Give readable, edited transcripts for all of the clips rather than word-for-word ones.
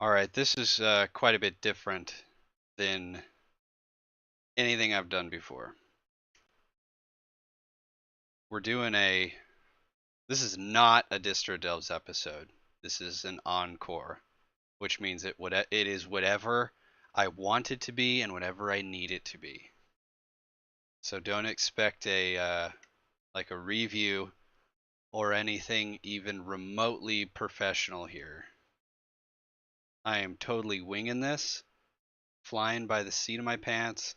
All right, this is quite a bit different than anything I've done before. We're doing this is not a Distro Delves episode. This is an encore, which means it is whatever I want it to be and whatever I need it to be. So don't expect like a review or anything even remotely professional here. I am totally winging this, flying by the seat of my pants.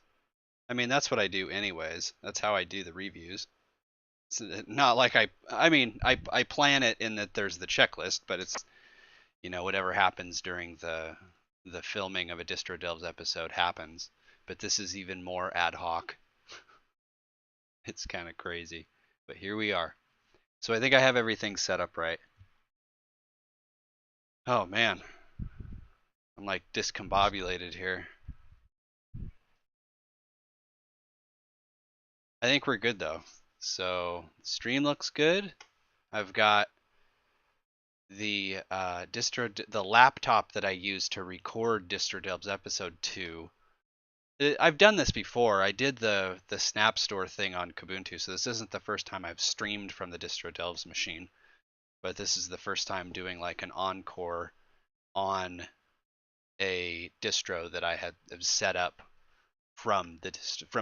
I mean, that's what I do anyways. That's how I do the reviews. It's not like I plan it in that there's the checklist, but it's, whatever happens during the filming of a Distro Delves episode happens. But this is even more ad hoc. It's kind of crazy. But here we are. So I think I have everything set up right. Oh man, I'm like discombobulated here. I think we're good though. So stream looks good. I've got the laptop that I use to record Distro Delves episode 2. I've done this before. I did the Snap Store thing on Ubuntu, so this isn't the first time I've streamed from the Distro Delves machine, but this is the first time doing like an encore on a distro that I had set up from a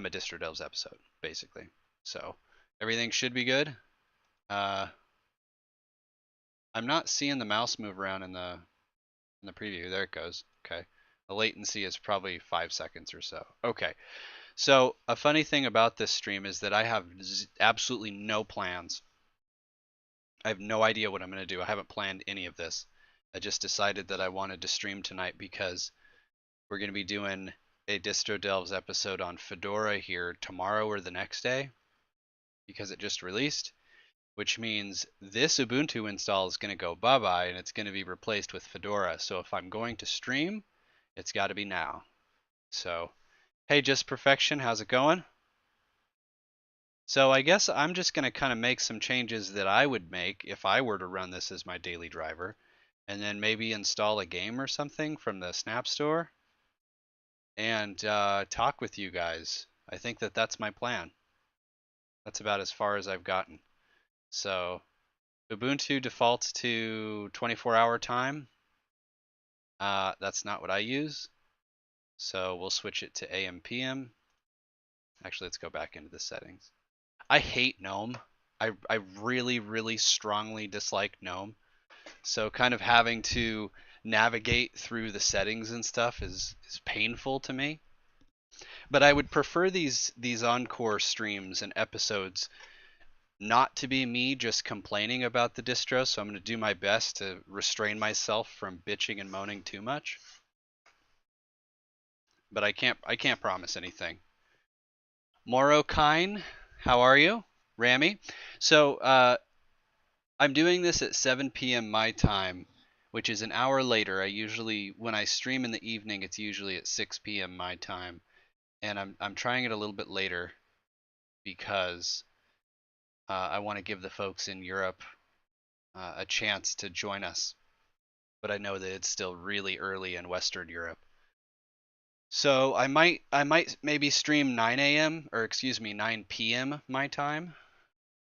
Distro Delves episode, basically. So everything should be good. Uh, I'm not seeing the mouse move around in the preview. There it goes. Okay. The latency is probably 5 seconds or so. Okay. So a funny thing about this stream is that I have absolutely no plans. I have no idea what I'm going to do. I haven't planned any of this. I just decided that I wanted to stream tonight because we're going to be doing a Distro Delves episode on Fedora here tomorrow or the next day because it just released, which means this Ubuntu install is going to go bye-bye and it's going to be replaced with Fedora. So if I'm going to stream, it's got to be now. So, hey, Just Perfection, how's it going? So I guess I'm just going to kind of make some changes that I would make if I were to run this as my daily driver, and then maybe install a game or something from the Snap Store and talk with you guys. I think that that's my plan. That's about as far as I've gotten. So Ubuntu defaults to 24-hour time. That's not what I use. So we'll switch it to AM PM. Actually, let's go back into the settings. I hate Gnome. I really, really strongly dislike Gnome. So kind of having to navigate through the settings and stuff is painful to me. But I would prefer these encore streams and episodes not to be me just complaining about the distro, so I'm going to do my best to restrain myself from bitching and moaning too much. But I can't promise anything. Moro Kine, how are you? Rami. So I'm doing this at 7 p.m. my time, which is an hour later. When I stream in the evening, it's usually at 6 p.m. my time, and I'm trying it a little bit later because I want to give the folks in Europe a chance to join us. But I know that it's still really early in Western Europe. So I might maybe stream 9 a.m. or excuse me 9 p.m. my time,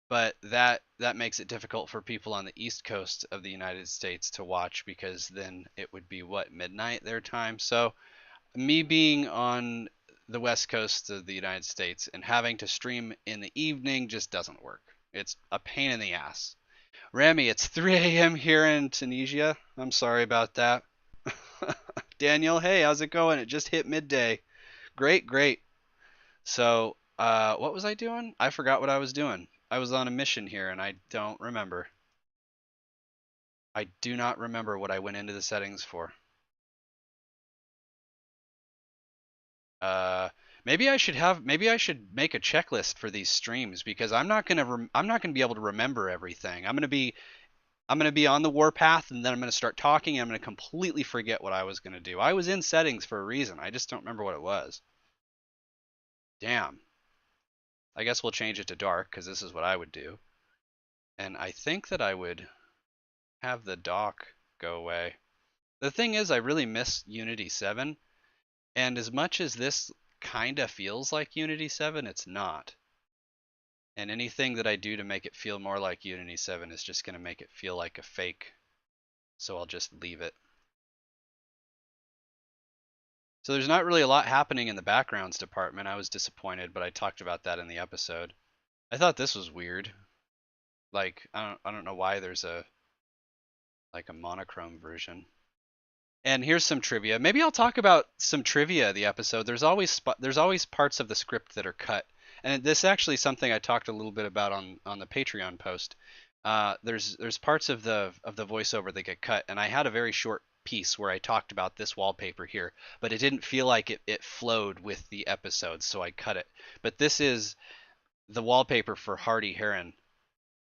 but that makes it difficult for people on the East Coast of the United States to watch because then it would be what, midnight their time. So me being on the West Coast of the United States and having to stream in the evening just doesn't work. It's a pain in the ass. Rami, it's 3 a.m. here in Tunisia. I'm sorry about that. Daniel, hey, how's it going? It just hit midday. Great, great. So, what was I doing? I forgot what I was doing. I was on a mission here and I don't remember. I do not remember what I went into the settings for. Uh, maybe I should make a checklist for these streams because I'm not gonna be able to remember everything. I'm gonna be on the warpath and then I'm gonna start talking and I'm gonna completely forget what I was gonna do. I was in settings for a reason. I just don't remember what it was. Damn. I guess we'll change it to dark because this is what I would do. And I think that I would have the dock go away. The thing is, I really miss Unity 7, and as much as this kinda feels like Unity 7, it's not. And anything that I do to make it feel more like Unity 7 is just gonna make it feel like a fake. So I'll just leave it. So there's not really a lot happening in the backgrounds department. I was disappointed, but I talked about that in the episode. I thought this was weird. Like I don't know why there's a monochrome version. And here's some trivia. Maybe I'll talk about some trivia of the episode. There's always parts of the script that are cut, and this is actually something I talked a little bit about on the Patreon post. There's parts of the voiceover that get cut, and I had a very short piece where I talked about this wallpaper here, but it didn't feel like it flowed with the episode, so I cut it. But this is the wallpaper for Hardy Heron,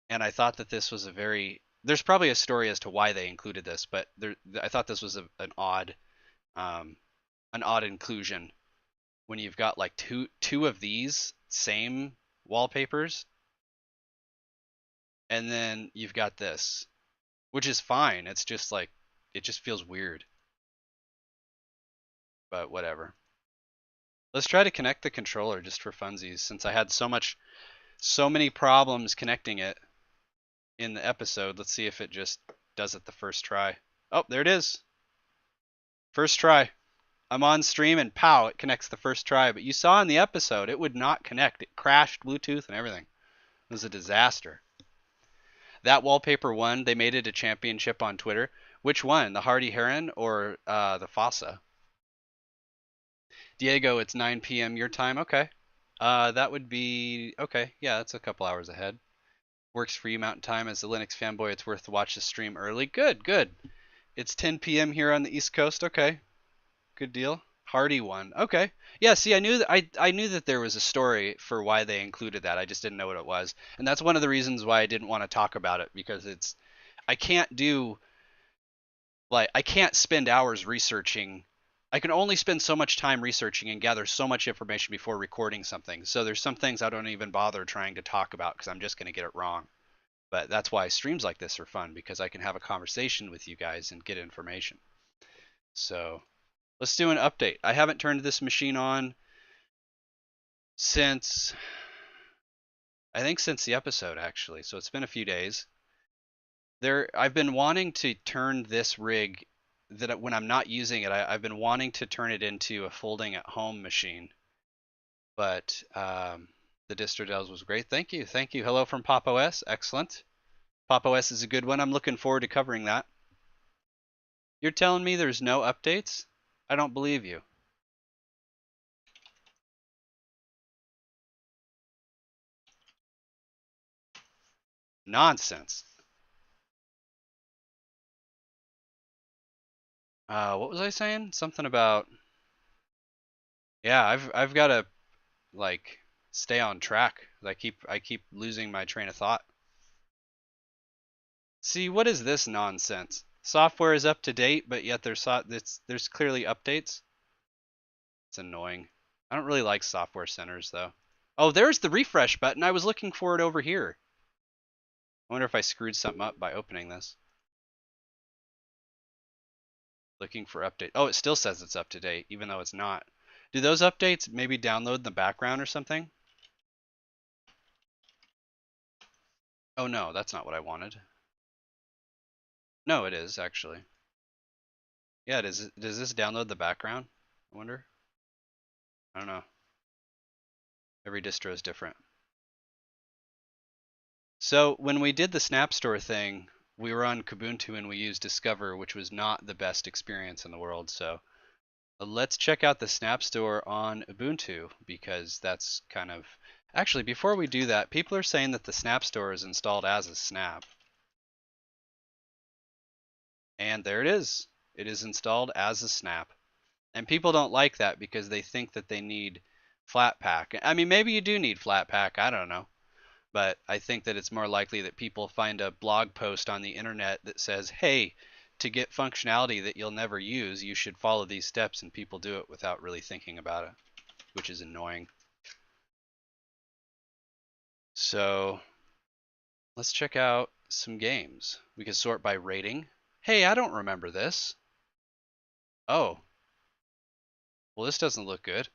and I thought that this was a very there's probably a story as to why they included this, but I thought this was um, an odd inclusion when you've got like two of these same wallpapers, and then you've got this, which is fine. It's just like it just feels weird, but whatever. Let's try to connect the controller just for funsies, since I had so many problems connecting it in the episode. Let's see if it just does it the first try. Oh, there it is. First try. I'm on stream and pow, it connects the first try. But you saw in the episode, it would not connect. It crashed Bluetooth and everything. It was a disaster. That wallpaper won. They made it a championship on Twitter. Which one? The Hardy Heron or the Fossa? Diego, it's 9 p.m. your time. Okay. That would be okay. Yeah, that's a couple hours ahead. Works for you Mountain Time. As a Linux fanboy, it's worth to watch the stream early. Good, good. It's 10 p.m. here on the East Coast. Okay. Good deal. Hardy one. Okay. Yeah, see, I knew that there was a story for why they included that. I just didn't know what it was. And that's one of the reasons why I didn't want to talk about it, because I can't do I can't spend hours researching. I can only spend so much time researching and gather so much information before recording something. So there's some things I don't even bother trying to talk about because I'm just going to get it wrong. But that's why streams like this are fun, because I can have a conversation with you guys and get information. So let's do an update. I haven't turned this machine on since I think since the episode, actually. So it's been a few days. I've been wanting to turn this rig, that when I'm not using it, I've been wanting to turn it into a folding at home machine. But the Distro Delves was great. Thank you. Thank you. Hello from Pop OS. Excellent. Pop OS is a good one. I'm looking forward to covering that. You're telling me there's no updates? I don't believe you. Nonsense. What was I saying? Something about, yeah, I've got to like stay on track. I keep losing my train of thought. See, what is this nonsense? Software is up to date, but yet there's clearly updates. It's annoying. I don't really like software centers though. Oh, there's the refresh button. I was looking for it over here. I wonder if I screwed something up by opening this. Looking for update. Oh, it still says it's up to date, even though it's not. Do those updates maybe download in the background or something? Oh no, that's not what I wanted. No, it is actually. Yeah, does this download the background? I wonder. I don't know. Every distro is different. So when we did the Snap Store thing, we were on Kubuntu and we used Discover, which was not the best experience in the world. So let's check out the Snap Store on Ubuntu, because that's kind of... Actually, before we do that, people are saying that the Snap Store is installed as a snap. And there it is. It is installed as a snap. And people don't like that because they think that they need Flatpak. I mean, maybe you do need Flatpak, I don't know. But I think that it's more likely that people find a blog post on the internet that says, hey, to get functionality that you'll never use, you should follow these steps, and people do it without really thinking about it, which is annoying. So let's check out some games. We can sort by rating. Hey, I don't remember this. Oh, well, this doesn't look good.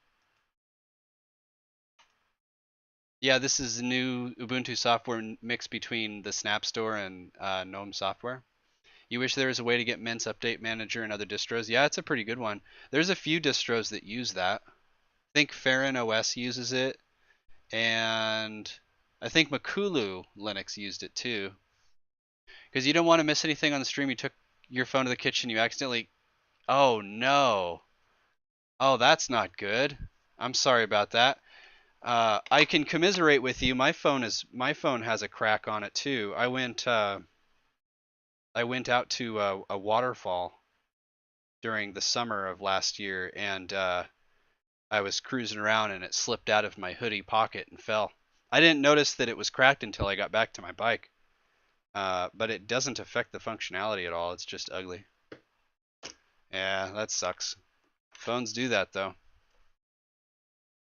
Yeah, this is a new Ubuntu software mix between the Snap Store and Gnome software. You wish there was a way to get Mint's Update Manager and other distros? Yeah, it's a pretty good one. There's a few distros that use that. I think Farron OS uses it, and I think Makulu Linux used it too. Because you don't want to miss anything on the stream. You took your phone to the kitchen, you accidentally. Oh no. Oh, that's not good. I'm sorry about that. I can commiserate with you. My phone has a crack on it too. I went out to a waterfall during the summer of last year, and I was cruising around and it slipped out of my hoodie pocket and fell. I didn't notice that it was cracked until I got back to my bike. But it doesn't affect the functionality at all. It's just ugly. Yeah, that sucks. Phones do that though.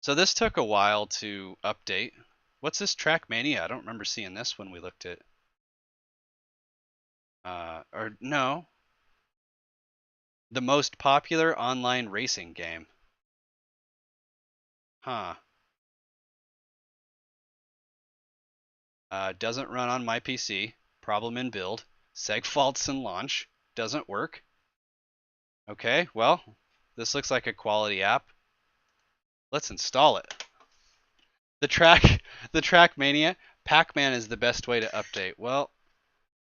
So this took a while to update. What's this Trackmania? I don't remember seeing this when we looked at. Or no, the most popular online racing game. Huh. Doesn't run on my PC. Problem in build. Seg faults in launch. Doesn't work. Okay, well, this looks like a quality app. Let's install it. The track, the Trackmania. Pac-Man is the best way to update. Well,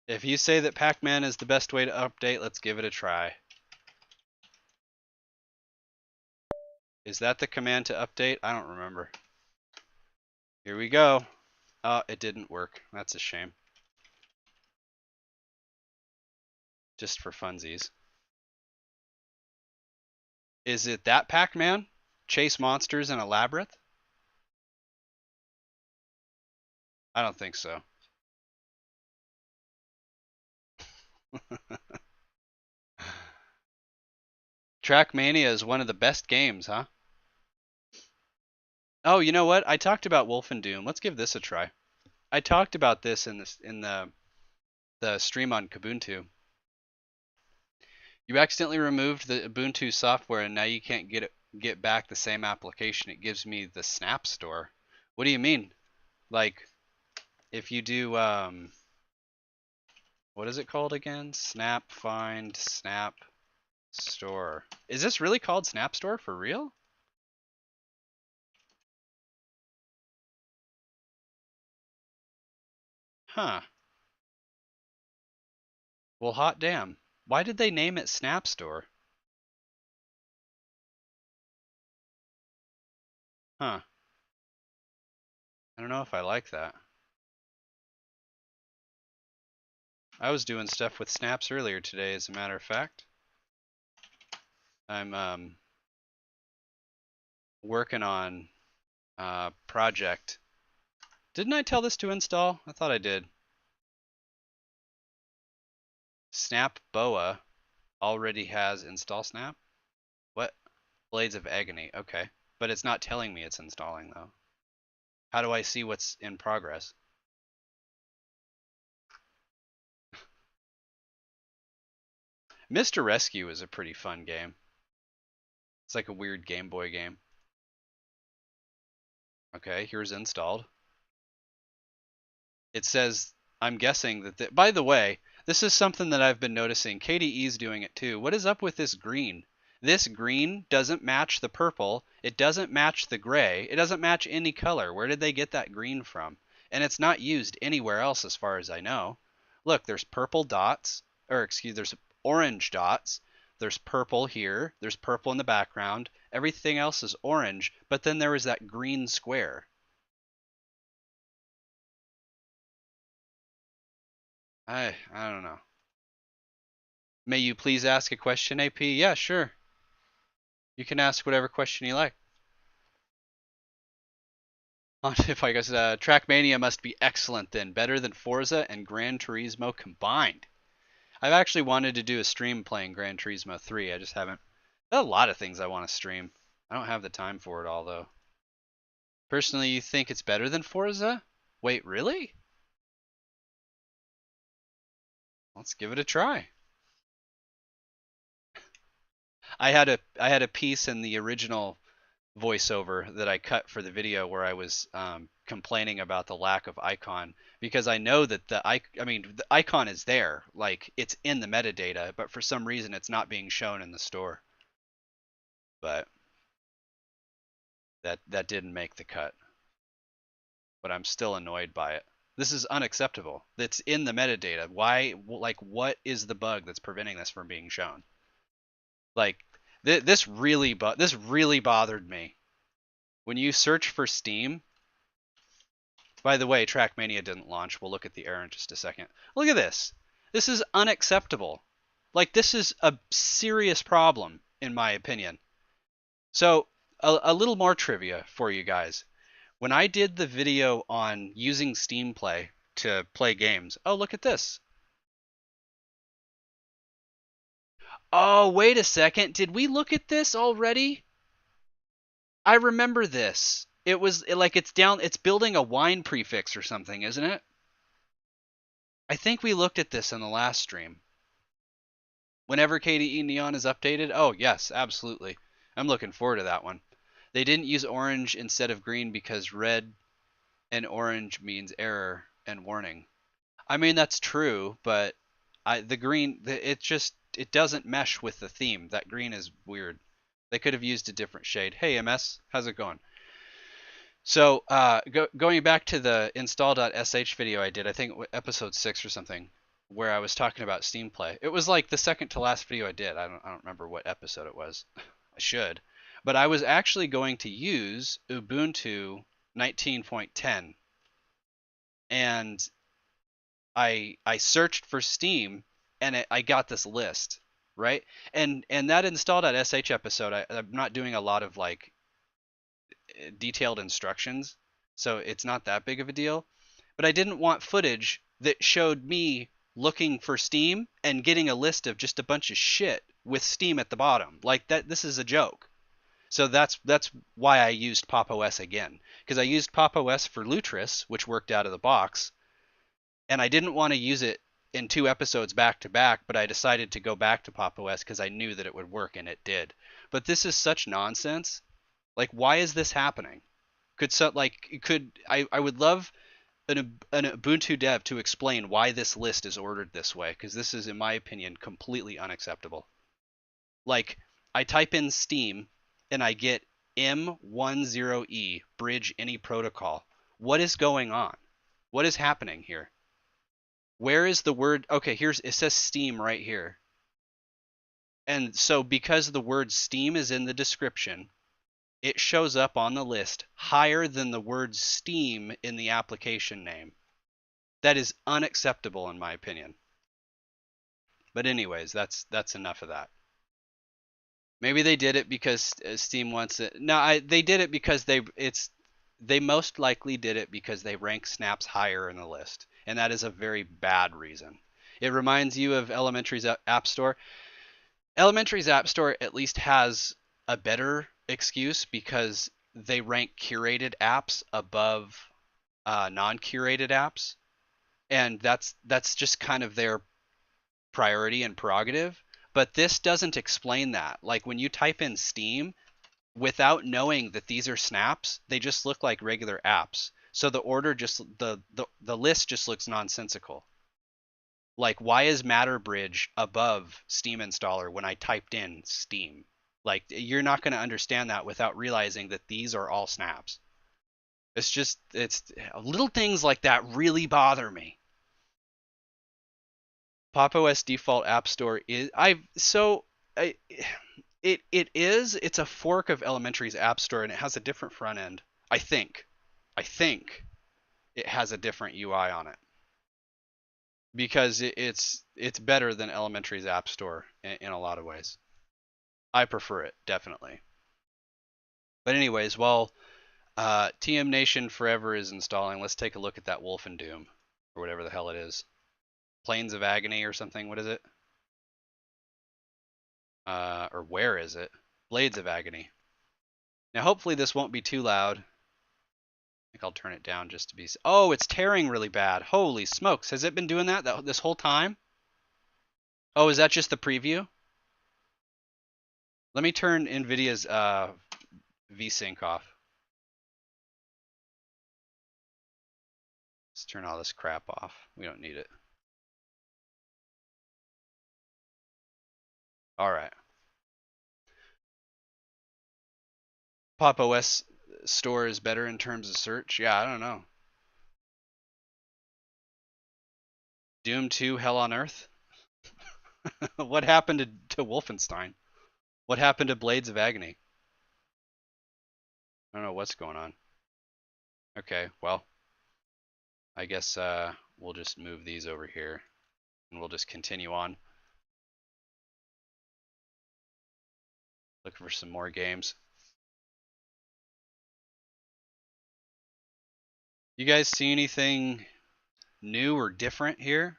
if you say that Pac-Man is the best way to update, let's give it a try. Is that the command to update? I don't remember. Here we go. Oh, it didn't work. That's a shame. Just for funsies. Is it that Pac-Man? Chase monsters in a labyrinth? I don't think so. Trackmania is one of the best games, huh? Oh, you know what? I talked about Wolfendoom. Let's give this a try. I talked about this in the stream on Kubuntu. You accidentally removed the Ubuntu software and now you can't get back the same application. It gives me the Snap Store. What do you mean? Like if you do what is it called again? Snap find Snap Store. Is this really called Snap Store for real? Huh. Well, hot damn. Why did they name it Snap Store? Huh. I don't know if I like that. I was doing stuff with snaps earlier today, as a matter of fact. I'm working on a project. Didn't I tell this to install? I thought I did. Snap Boa already has install snap. What? Blades of Agony. Okay. But it's not telling me it's installing though. How do I see what's in progress? Mr. Rescue is a pretty fun game. It's like a weird Game Boy game. Okay, here's installed. It says, I'm guessing that, by the way, this is something that I've been noticing. KDE's doing it too. What is up with this green? This green doesn't match the purple. It doesn't match the gray. It doesn't match any color. Where did they get that green from? And it's not used anywhere else as far as I know. Look, there's purple dots, or excuse, there's orange dots. There's purple here. There's purple in the background. Everything else is orange, but then there was that green square. I don't know. May you please ask a question, AP? Yeah, sure. You can ask whatever question you like. If I guess Trackmania must be excellent then, better than Forza and Gran Turismo combined. I've actually wanted to do a stream playing Gran Turismo 3. I just haven't. There are a lot of things I want to stream. I don't have the time for it all though. Personally, you think it's better than Forza? Wait, really? Let's give it a try. I had a piece in the original voiceover that I cut for the video where I was complaining about the lack of icon because I know that the icon is there, like it's in the metadata, but for some reason it's not being shown in the store. But that didn't make the cut. But I'm still annoyed by it. This is unacceptable. It's in the metadata. Why? Like, what is the bug that's preventing this from being shown? Like, this really bothered me. When you search for Steam, by the way, Trackmania didn't launch. We'll look at the error in just a second. Look at this. This is unacceptable. Like, this is a serious problem, in my opinion. So, a little more trivia for you guys. When I did the video on using Steam Play to play games, oh, look at this. Oh, wait a second. Did we look at this already? I remember this. It was like it's building a wine prefix or something, isn't it? I think we looked at this in the last stream. Whenever KDE Neon is updated, oh, yes, absolutely. I'm looking forward to that one. They didn't use orange instead of green because red and orange means error and warning. I mean, that's true, but the green, it doesn't mesh with the theme. That green is weird. They could have used a different shade. Hey, MS, how's it going? So going back to the install.sh video I did, I think episode 6 or something, where I was talking about Steam Play. It was like the second to last video I did. I don't remember what episode it was. I should. But I was actually going to use Ubuntu 19.10. And I searched for Steam and I got this list, right? And that install.sh episode, I'm not doing a lot of like detailed instructions, so it's not that big of a deal. But I didn't want footage that showed me looking for Steam and getting a list of just a bunch of shit with Steam at the bottom. Like that, this is a joke. So that's why I used Pop! OS again, because I used Pop! OS for Lutris, which worked out of the box, and I didn't want to use it in 2 episodes back to back, but I decided to go back to Pop! OS because I knew that it would work, and it did. But this is such nonsense. Like, why is this happening? I would love an Ubuntu dev to explain why this list is ordered this way, because this is, in my opinion, completely unacceptable. Like, I type in Steam and I get M10E, bridge any protocol. What is going on? What is happening here? Where is the word? Okay, it says Steam right here. And so because the word Steam is in the description, it shows up on the list higher than the word Steam in the application name. That is unacceptable in my opinion. But anyways, that's enough of that. Maybe they did it because Steam wants it. No, they did it because they most likely did it because they rank snaps higher in the list, and that is a very bad reason. It reminds you of Elementary's App Store. Elementary's App Store at least has a better excuse because they rank curated apps above non-curated apps, and that's just kind of their priority and prerogative. But this doesn't explain that. Like when you type in Steam, without knowing that these are snaps, they just look like regular apps. So the order the list just looks nonsensical. Like, why is Matterbridge above Steam Installer when I typed in Steam? Like, you're not going to understand that without realizing that these are all snaps. It's little things like that really bother me. Pop! OS default app store is it's a fork of Elementary's app store and it has a different front end. I think it has a different UI on it because it's better than Elementary's app store in a lot of ways. I prefer it, definitely. But anyways, while TM Nation Forever is installing, let's take a look at that Wolf and Doom or whatever the hell it is. Plains of Agony or something. What is it? Or where is it? Blades of Agony. Now, hopefully this won't be too loud. I think I'll turn it down just to be... Oh, it's tearing really bad. Holy smokes. Has it been doing that this whole time? Oh, is that just the preview? Let me turn NVIDIA's VSync off. Let's turn all this crap off. We don't need it. All right. Pop OS store is better in terms of search. Yeah, I don't know. Doom 2 Hell on Earth? What happened to Wolfenstein? What happened to Blades of Agony? I don't know what's going on. Okay, well, I guess we'll just move these over here and we'll just continue on. Looking for some more games. You guys see anything new or different here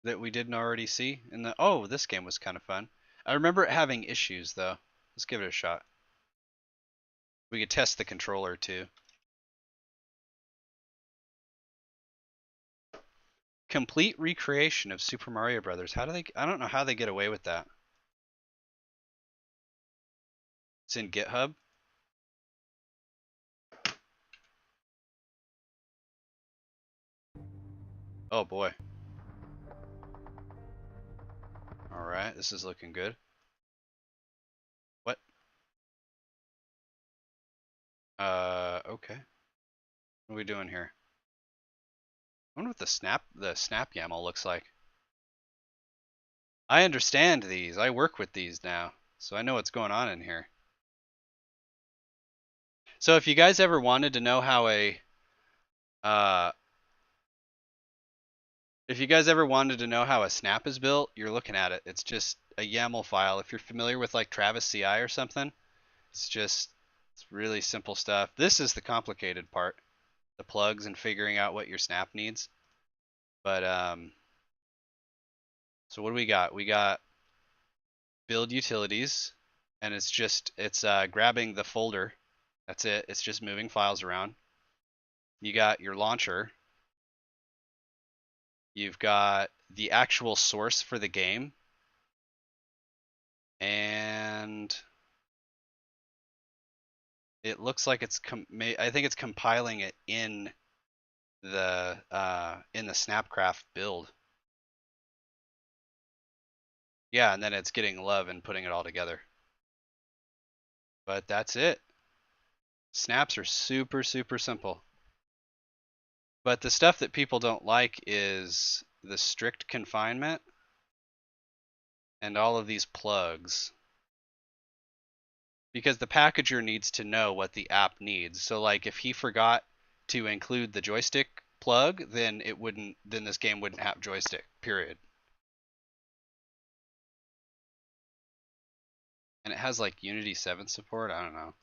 that we didn't already see? Oh, this game was kind of fun. I remember it having issues though. Let's give it a shot. We could test the controller too. Complete recreation of Super Mario Brothers. How do they? I don't know how they get away with that. It's in GitHub. Oh boy. All right, this is looking good. What? Okay. What are we doing here? I wonder what the snap YAML looks like. I understand these. I work with these now, so I know what's going on in here. So if you guys ever wanted to know how a snap is built, you're looking at it. It's just a YAML file. If you're familiar with like Travis CI or something, it's really simple stuff. This is the complicated part, the plugs and figuring out what your snap needs. But so what do we got? We got build utilities, and it's grabbing the folder. That's it. It's just moving files around. You got your launcher. You've got the actual source for the game, and it looks like I think it's compiling it in the Snapcraft build. Yeah, and then it's getting love and putting it all together. But that's it. Snaps are super, super simple. But the stuff that people don't like is the strict confinement and all of these plugs. Because the packager needs to know what the app needs. So like if he forgot to include the joystick plug, then this game wouldn't have joystick, period. And it has like Unity 7 support. I don't know.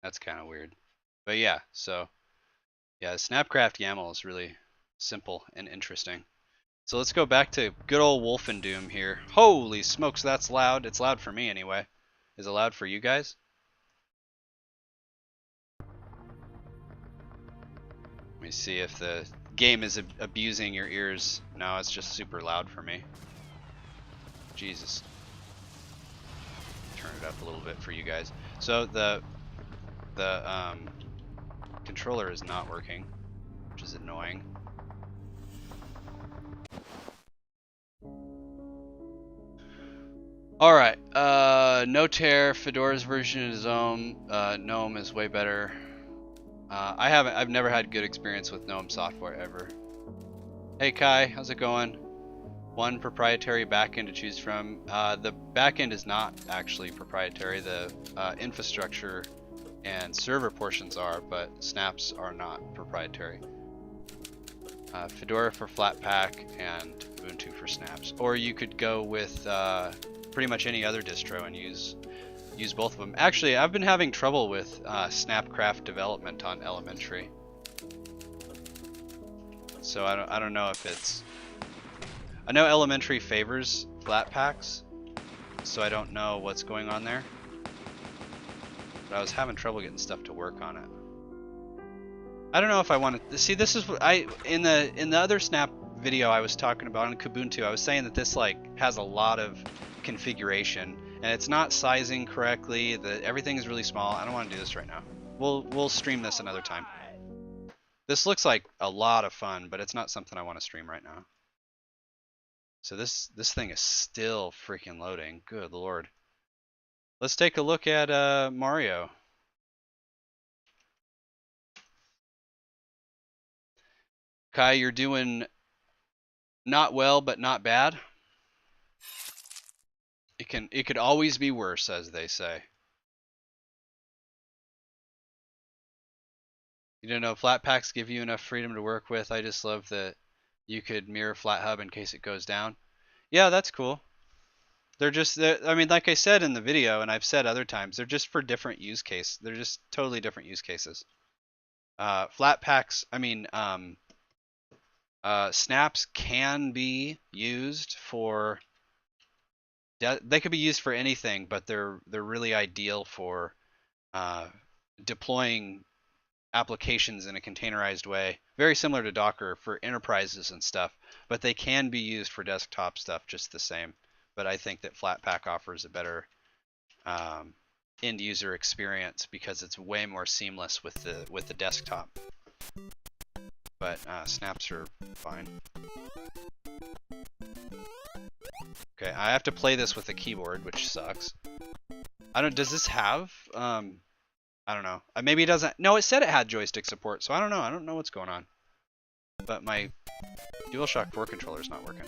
That's kind of weird. But yeah, so yeah, Snapcraft YAML is really simple and interesting. So let's go back to good old Wolfendoom here. Holy smokes, that's loud. It's loud for me anyway. Is it loud for you guys? Let me see if the game is abusing your ears. No, it's just super loud for me. Jesus. Turn it up a little bit for you guys. So the controller is not working, which is annoying. Alright, no tear, Fedora's version of Gnome is way better. I've never had good experience with Gnome software ever. Hey Kai, how's it going? One proprietary backend to choose from. The backend is not actually proprietary. The infrastructure and server portions are, but snaps are not proprietary. Fedora for Flatpak and Ubuntu for snaps. Or you could go with pretty much any other distro and use both of them. Actually, I've been having trouble with Snapcraft development on Elementary. So I don't know if it's... I know Elementary favors Flatpaks, so I don't know what's going on there. But I was having trouble getting stuff to work on it. I don't know if I want to see. This is what in the other Snap video I was talking about on Ubuntu. I was saying that this like has a lot of configuration, and it's not sizing correctly. Everything is really small. I don't want to do this right now. We'll stream this another time. This looks like a lot of fun, but it's not something I want to stream right now. So this thing is still freaking loading. Good lord. Let's take a look at Mario. Kai, you're doing not well, but not bad. It could always be worse, as they say. You don't know, flat packs give you enough freedom to work with. I just love that you could mirror flat hub in case it goes down. Yeah, that's cool. I mean, like I said in the video, and I've said other times, they're just for different use case. They're just totally different use cases. Flat packs, I mean, snaps can be used for, they could be used for anything, but they're really ideal for deploying applications in a containerized way, very similar to Docker for enterprises and stuff, but they can be used for desktop stuff just the same. But I think that Flatpak offers a better end user experience because it's way more seamless with the desktop. But snaps are fine. Okay, I have to play this with a keyboard, which sucks. Does this have I don't know. Maybe it doesn't. No, it said it had joystick support, so I don't know. I don't know what's going on. But my DualShock 4 controller is not working.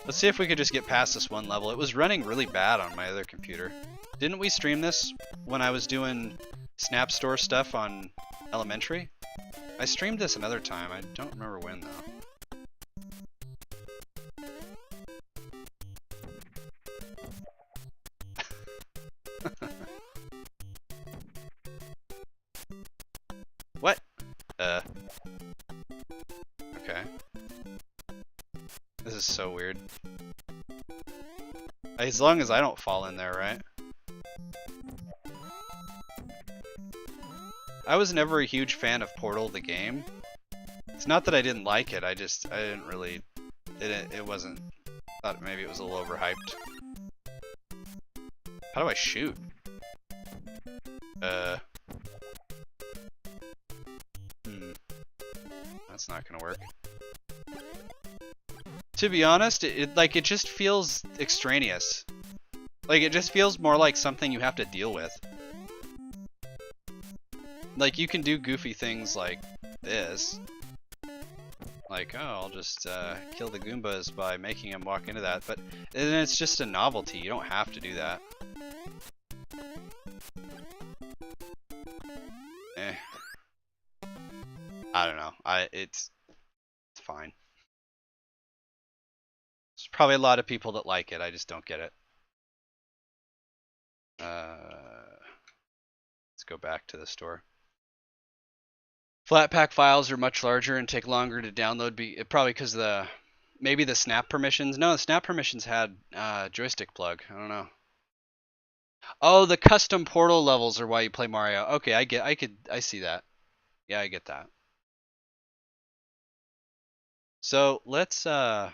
Let's see if we could just get past this one level. It was running really bad on my other computer. Didn't we stream this when I was doing Snap Store stuff on Elementary? I streamed this another time. I don't remember when, though. What? Okay. This is so weird. As long as I don't fall in there, right? I was never a huge fan of Portal the game. It's not that I didn't like it, I didn't really, it wasn't, thought maybe it was a little overhyped. How do I shoot? That's not gonna work. To be honest, it just feels extraneous. Like, it just feels more like something you have to deal with. Like, you can do goofy things like this. Like, oh, I'll just kill the Goombas by making them walk into that. But then it's just a novelty. You don't have to do that. I don't know. It's fine. There's probably a lot of people that like it. I just don't get it. Let's go back to the store. Flatpak files are much larger and take longer to download. Probably because maybe the snap permissions. No, the snap permissions had joystick plug. I don't know. Oh, the custom portal levels are why you play Mario. Okay, I see that. Yeah, I get that. So let's I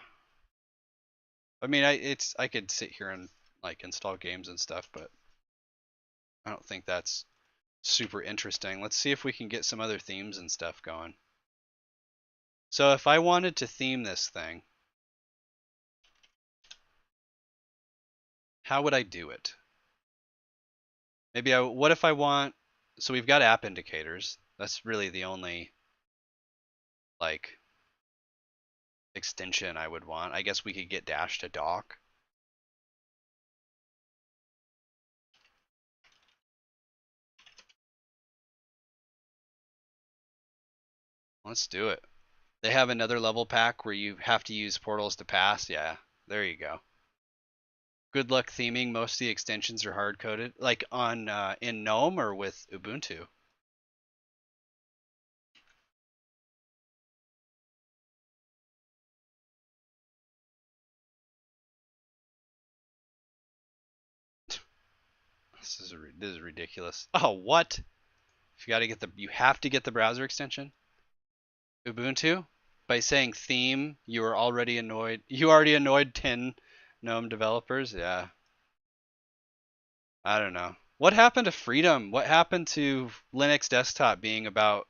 mean, I could sit here and like install games and stuff, but I don't think that's super interesting. Let's see if we can get some other themes and stuff going. So if I wanted to theme this thing, how would I do it? Maybe what if I want, so we've got app indicators. That's really the only like extension I would want. I guess we could get dash to dock. Let's do it. They have another level pack where you have to use portals to pass. Yeah, there you go. Good luck theming. Most of the extensions are hard coded, like on in Gnome or with Ubuntu. This is ridiculous. Oh, what? You have to get the browser extension. Ubuntu, by saying theme, you are already annoyed. You already annoyed 10 Gnome developers, yeah. I don't know. What happened to freedom? What happened to Linux desktop being about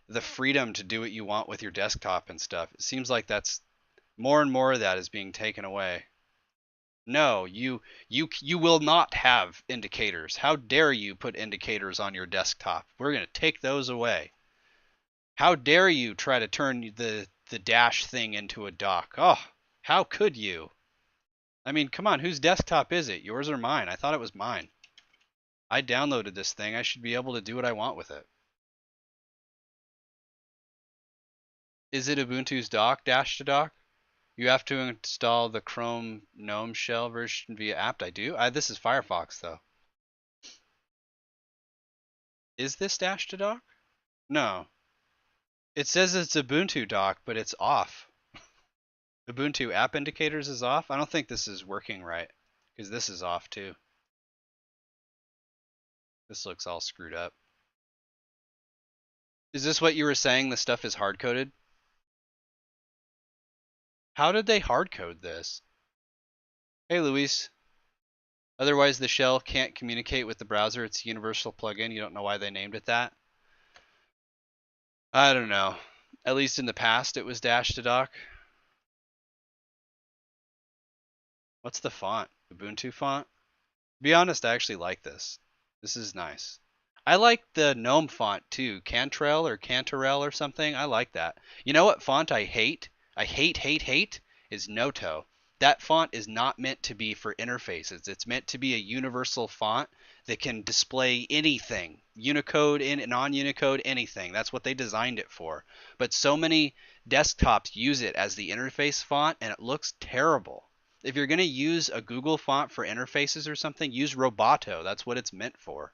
the freedom to do what you want with your desktop and stuff? It seems like that's more and more of that is being taken away. No, you will not have indicators. How dare you put indicators on your desktop? We're going to take those away. How dare you try to turn the dash thing into a dock? Oh, how could you? I mean, come on, whose desktop is it? Yours or mine? I thought it was mine. I downloaded this thing. I should be able to do what I want with it. Is it Ubuntu's dock dash to dock? You have to install the Chrome GNOME shell version via apt. I do. This is Firefox though. Is this dash to dock? No. It says it's Ubuntu dock, but it's off. Ubuntu app indicators is off. I don't think this is working right because this is off too. This looks all screwed up. Is this what you were saying? The stuff is hard coded? How did they hard code this? Hey, Luis. Otherwise, the shell can't communicate with the browser. It's a universal plugin. You don't know why they named it that? I don't know. At least in the past, it was dash to dock. What's the font? Ubuntu font? To be honest, I actually like this. This is nice. I like the GNOME font too. Cantrell or Cantarell or something. I like that. You know what font I hate? I hate is Noto. That font is not meant to be for interfaces. It's meant to be a universal font that can display anything. Unicode, non-Unicode, anything. That's what they designed it for. But so many desktops use it as the interface font and it looks terrible. If you're going to use a Google font for interfaces or something, use Roboto. That's what it's meant for.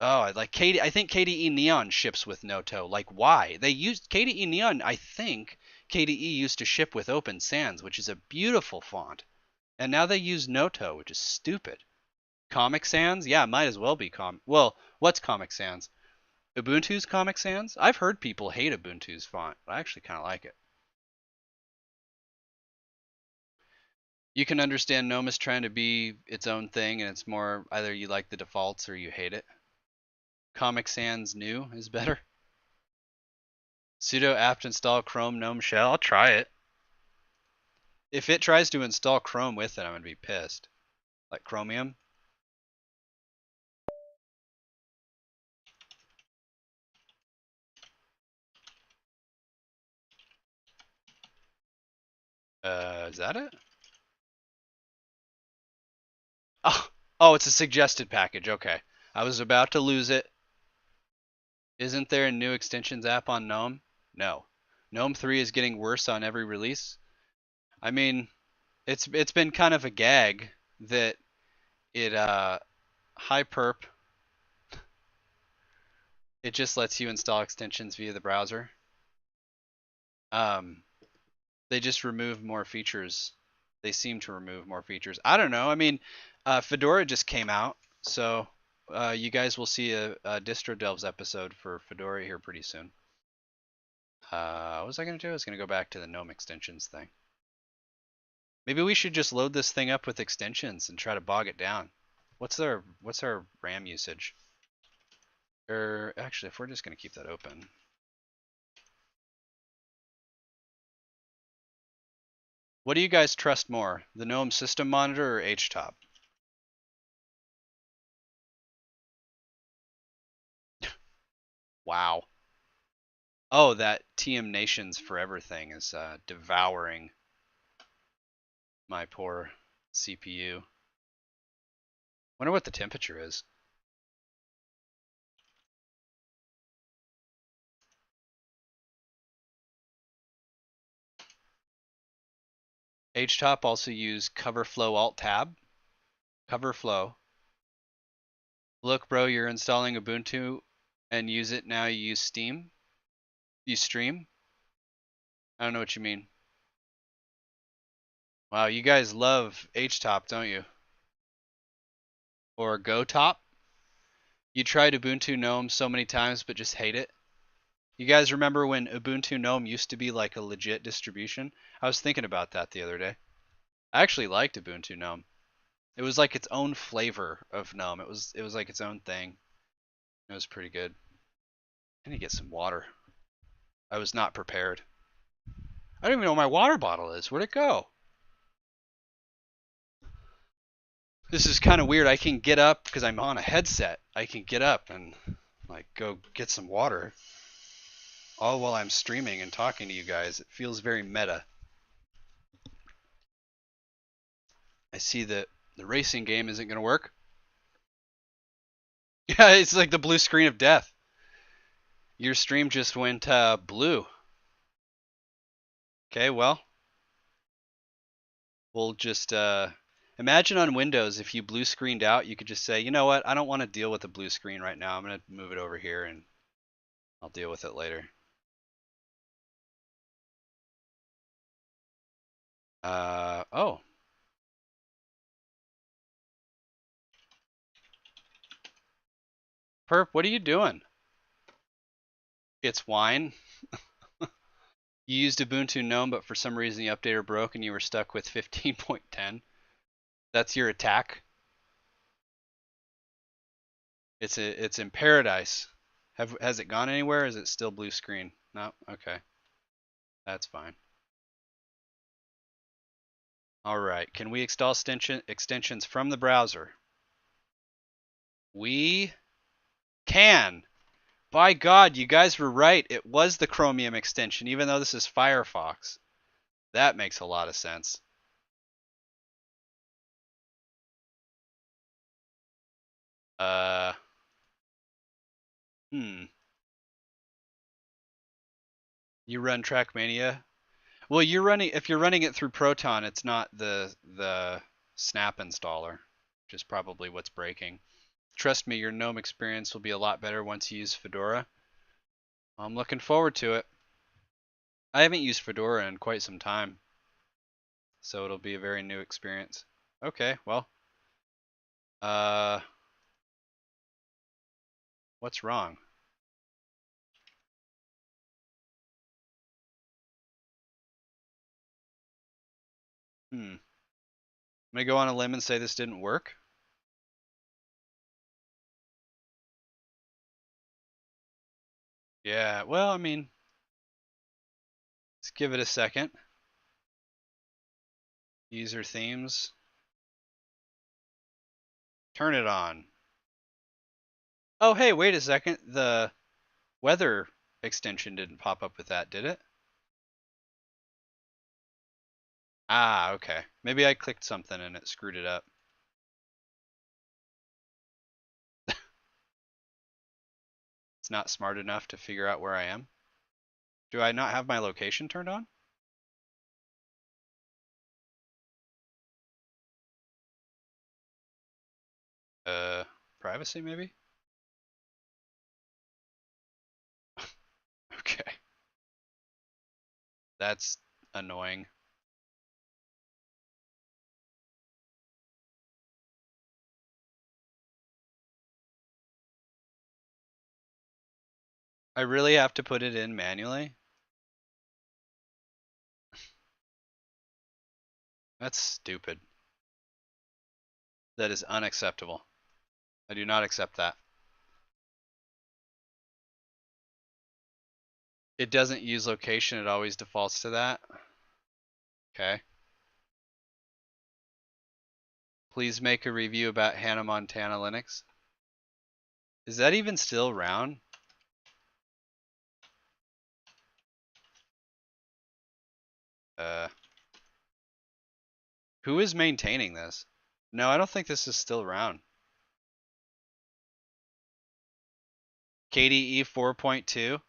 Oh, like I think KDE Neon ships with Noto. Like, why? They used KDE Neon. I think KDE used to ship with Open Sans, which is a beautiful font, and now they use Noto, which is stupid. Comic Sans? Yeah, might as well be Well, what's Comic Sans? Ubuntu's Comic Sans? I've heard people hate Ubuntu's font, but I actually kind of like it. You can understand GNOME is trying to be its own thing, and it's more either you like the defaults or you hate it. Comic Sans new is better. Sudo apt install Chrome GNOME shell. I'll try it. If it tries to install Chrome with it, I'm going to be pissed. Like Chromium. Is that it? Oh, it's a suggested package. Okay. I was about to lose it. Isn't there a new extensions app on GNOME? No. GNOME 3 is getting worse on every release. I mean, it's been kind of a gag that it high perp. It just lets you install extensions via the browser. They just remove more features. They seem to remove more features. I don't know. I mean, Fedora just came out, so you guys will see a Distro Delves episode for Fedora here pretty soon. What was I going to do? I was going to go back to the GNOME extensions thing. Maybe we should just load this thing up with extensions and try to bog it down. What's our RAM usage? Or actually, if we're just going to keep that open. What do you guys trust more, the GNOME system monitor or HTOP? Wow. Oh, that TM Nations Forever thing is devouring my poor CPU. Wonder what the temperature is. HTOP also use coverflow alt tab. Coverflow. Look, bro, you're installing Ubuntu and use it now. You use Steam. You stream. I don't know what you mean. Wow, you guys love HTOP, don't you? Or GoTop. You tried Ubuntu GNOME so many times but just hate it. You guys remember when Ubuntu GNOME used to be like a legit distribution? I was thinking about that the other day. I actually liked Ubuntu Gnome. It was like its own flavor of Gnome. It was like its own thing. It was pretty good. I need to get some water. I was not prepared. I don't even know where my water bottle is. Where'd it go? This is kind of weird. I can get up because I'm on a headset. I can get up and like go get some water all while I'm streaming and talking to you guys. It feels very meta. I see that the racing game isn't going to work. Yeah, it's like the blue screen of death. Your stream just went blue. Okay, well, we'll just imagine on Windows if you blue screened out, you could just say, you know what, I don't want to deal with the blue screen right now. I'm going to move it over here and I'll deal with it later. Oh. Perp, what are you doing? It's wine. You used Ubuntu Gnome, but for some reason the updater broke and you were stuck with 15.10. That's your attack. It's in paradise. Has it gone anywhere? Or is it still blue screen? No. Okay, that's fine. All right. Can we install extensions from the browser? We can. By God, you guys were right. It was the Chromium extension, even though this is Firefox. That makes a lot of sense. Uh, hmm. You run Trackmania? Well, if you're running it through Proton, it's not the snap installer, which is probably what's breaking. Trust me, your GNOME experience will be a lot better once you use Fedora. I'm looking forward to it. I haven't used Fedora in quite some time, so it'll be a very new experience. Okay, well, uh, what's wrong? I'm gonna go on a limb and say this didn't work. Yeah, well, I mean, let's give it a second. User themes. Turn it on. Oh, hey, wait a second. The weather extension didn't pop up with that, did it? Ah, okay. Maybe I clicked something and it screwed it up. It's not smart enough to figure out where I am. Do I not have my location turned on? Uh, Privacy maybe? Okay. That's annoying. I really have to put it in manually? That's stupid. That is unacceptable. I do not accept that. It doesn't use location, it always defaults to that. Okay. Please make a review about Hannah Montana Linux. Is that even still around? Uh, who is maintaining this? No, I don't think this is still around. KDE 4.2?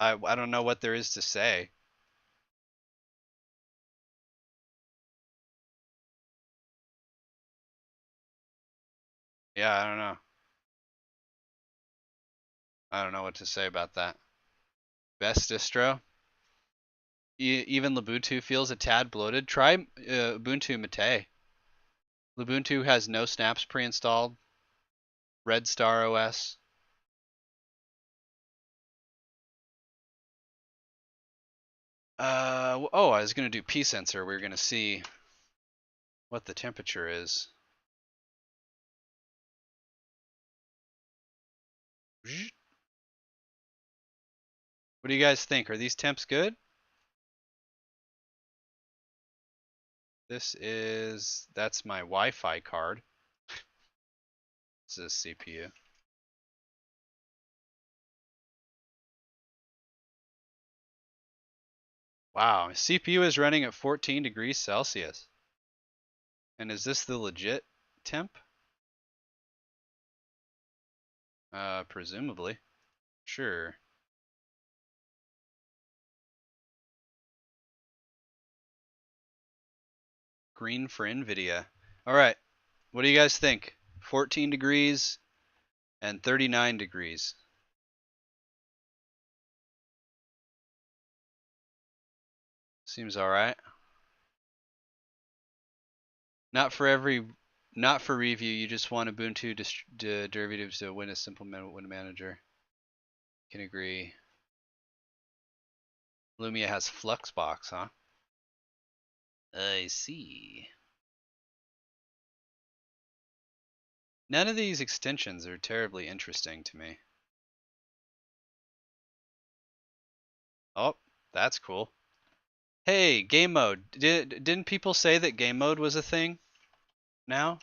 I don't know what there is to say. Yeah, I don't know. I don't know what to say about that. Best distro? Even Ubuntu feels a tad bloated. Try Ubuntu Mate. Ubuntu has no snaps pre-installed. Red Star OS. Oh, I was gonna do psensor. We were gonna see what the temperature is. What do you guys think? Are these temps good? That's my Wi-Fi card. This is CPU. Wow, CPU is running at 14 degrees Celsius. And is this the legit temp? Presumably. Sure. Green for NVIDIA. All right. What do you guys think? 14 degrees and 39 degrees. Seems all right. Not for review. You just want Ubuntu derivatives to win a simple win manager. Can agree. Lumia has Fluxbox, huh? I see. None of these extensions are terribly interesting to me. Oh, that's cool. Hey, Gamemode. Didn't people say that Gamemode was a thing now?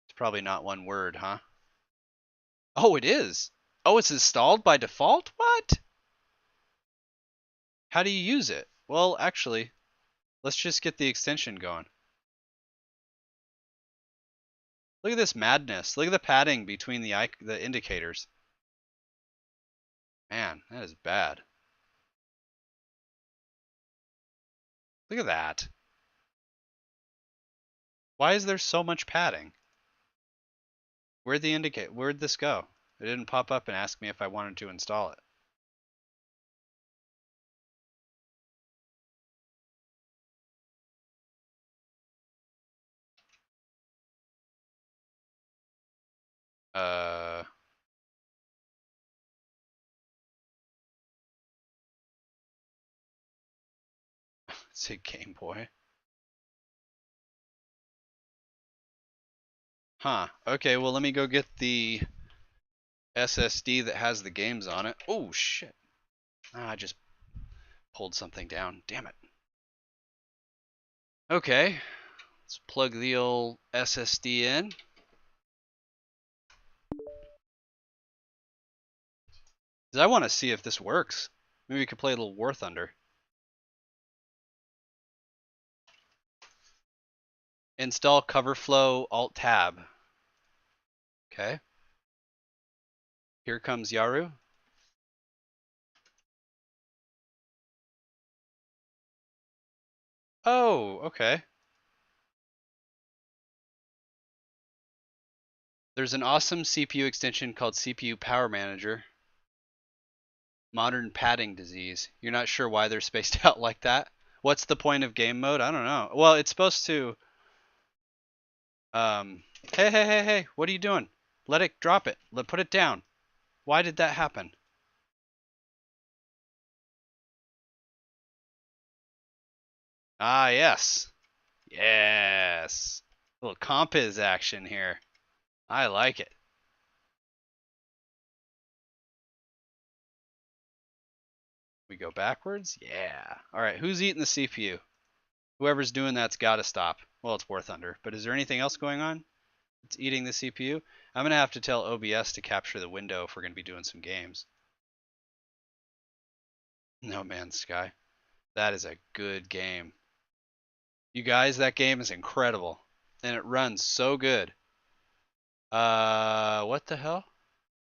It's probably not one word, huh? Oh, it is. Oh, it's installed by default? What? How do you use it? Well, actually, let's just get the extension going. Look at this madness. Look at the padding between the indicators. Man, that is bad. Look at that. Why is there so much padding? Where'd this go? It didn't pop up and ask me if I wanted to install it. Uh, it's a Game Boy. Huh. Okay, well let me go get the SSD that has the games on it. Oh shit. I just pulled something down. Damn it. Okay. Let's plug the old SSD in. I want to see if this works. Maybe we could play a little War Thunder. Install CoverFlow Alt Tab. Okay. Here comes Yaru. Oh, okay. There's an awesome CPU extension called CPU Power Manager. Modern padding disease. You're not sure why they're spaced out like that? What's the point of game mode? I don't know. Well, it's supposed to hey, what are you doing? Let it drop it. Put it down. Why did that happen? Ah, yes. Yes. A little compiz action here. I like it. We go backwards? Yeah. All right, who's eating the CPU? Whoever's doing that's got to stop. Well, it's War Thunder, but is there anything else going on? It's eating the CPU. I'm going to have to tell OBS to capture the window if we're going to be doing some games. No Man's Sky. That is a good game. You guys, that game is incredible. And it runs so good. What the hell?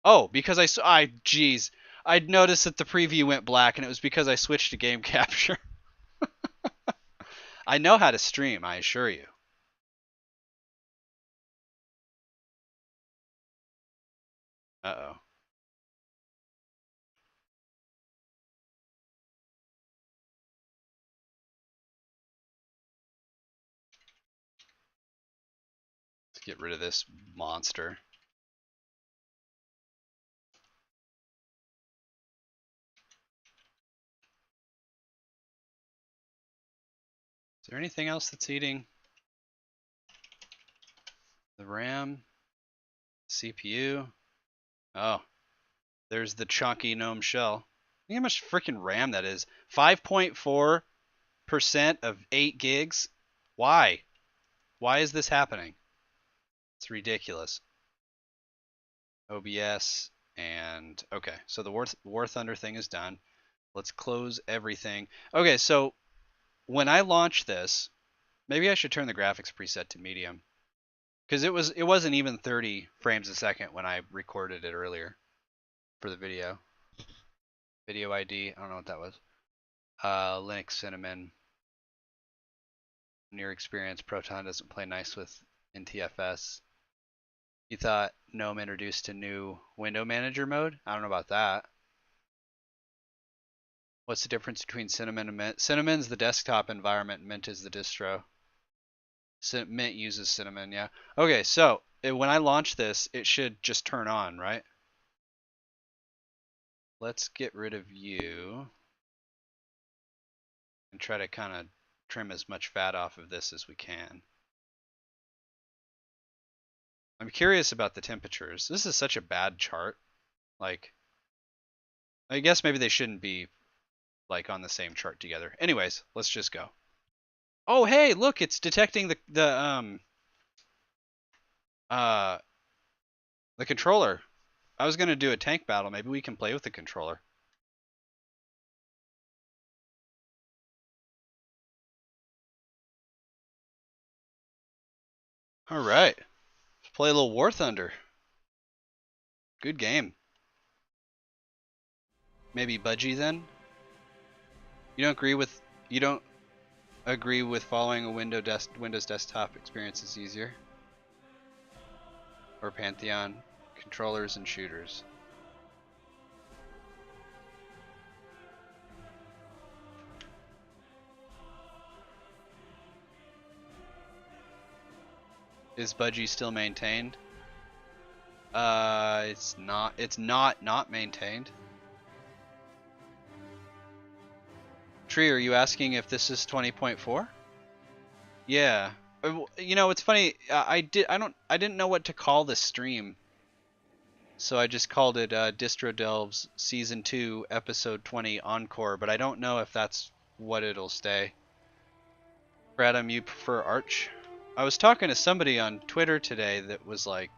Oh, because geez. I'd noticed that the preview went black and it was because I switched to game capture. I know how to stream, I assure you. Uh-oh. Let's get rid of this monster. Is there anything else that's eating the RAM, CPU? Oh, there's the chunky Gnome shell. Look how much freaking RAM that is. 5.4% of 8 gigs? Why? Why is this happening? It's ridiculous. OBS and okay, so the War Thunder thing is done. Let's close everything. Okay, so when I launch this, maybe I should turn the graphics preset to medium because it wasn't even 30 frames a second when I recorded it earlier for the video. Video ID, I don't know what that was. Linux Cinnamon. Near experience, Proton doesn't play nice with NTFS. You thought GNOME introduced a new window manager mode? I don't know about that. What's the difference between Cinnamon and Mint? Cinnamon's the desktop environment, Mint is the distro. Mint uses Cinnamon, yeah. Okay, so when I launch this, it should just turn on, right? Let's get rid of you and try to kind of trim as much fat off of this as we can. I'm curious about the temperatures. This is such a bad chart. Like, I guess maybe they shouldn't be like on the same chart together. Anyways, let's just go. Oh, hey, look, it's detecting the controller. I was gonna do a tank battle. Maybe we can play with the controller. All right, let's play a little War Thunder. Good game. Maybe Budgie then. You don't agree with following a Windows desktop experience is easier? Or Pantheon, controllers and shooters. Is Budgie still maintained? It's not maintained. Tree, are you asking if this is 20.4? Yeah. You know, it's funny. I didn't know what to call this stream, so I just called it Distro Delves Season 2, Episode 20 Encore. But I don't know if that's what it'll stay. Bradham, you prefer Arch? I was talking to somebody on Twitter today that was like,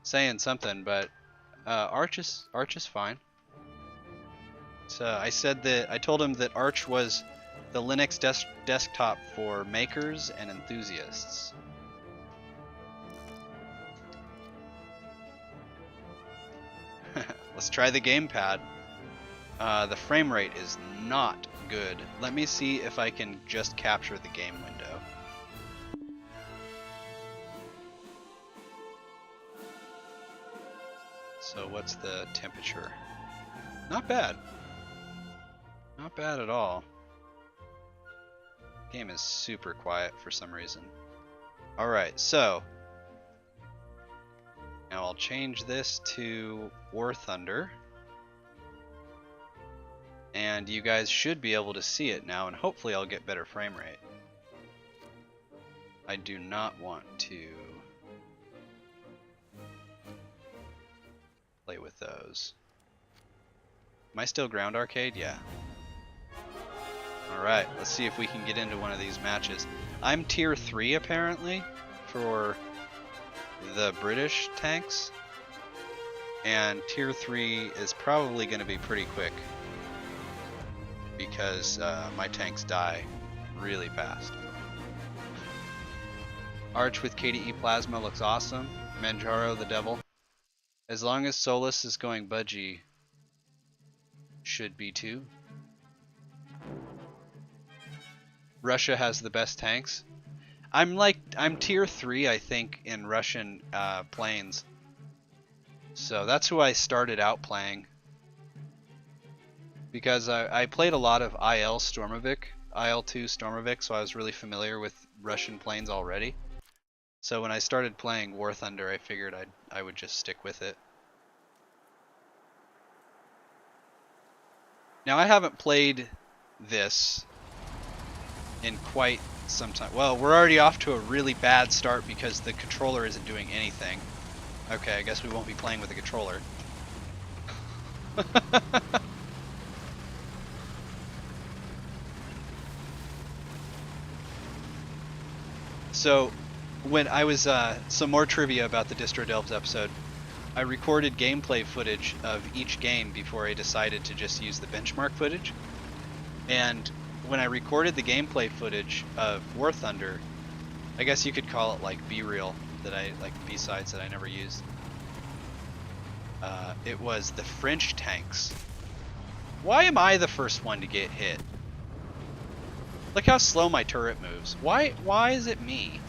saying something, but Arch is fine. So I told him that Arch was the Linux desktop for makers and enthusiasts. Let's try the gamepad. The frame rate is not good. Let me see if I can just capture the game window. So what's the temperature? Not bad. Not bad at all. Game is super quiet for some reason. Alright, so now I'll change this to War Thunder. And you guys should be able to see it now, and hopefully I'll get better frame rate. I do not want to play with those. Am I still ground arcade? Yeah. Alright, let's see if we can get into one of these matches. I'm tier 3 apparently for the British tanks. And tier 3 is probably going to be pretty quick because my tanks die really fast. Arch with KDE Plasma looks awesome. Manjaro the Devil. As long as Solus is going Budgie, should be too. Russia has the best tanks. I'm tier 3 I think in Russian planes. So that's who I started out playing. Because I played a lot of IL-2 Stormovik, so I was really familiar with Russian planes already. So when I started playing War Thunder, I figured I would just stick with it. Now I haven't played this in quite some time. Well, we're already off to a really bad start because the controller isn't doing anything. Okay, I guess we won't be playing with the controller. So, when I was, some more trivia about the Distro Delves episode, I recorded gameplay footage of each game before I decided to just use the benchmark footage. And when I recorded the gameplay footage of War Thunder, I guess you could call it like B-reel, like B-sides that I never used. It was the French tanks. Why am I the first one to get hit? Look how slow my turret moves. Why is it me?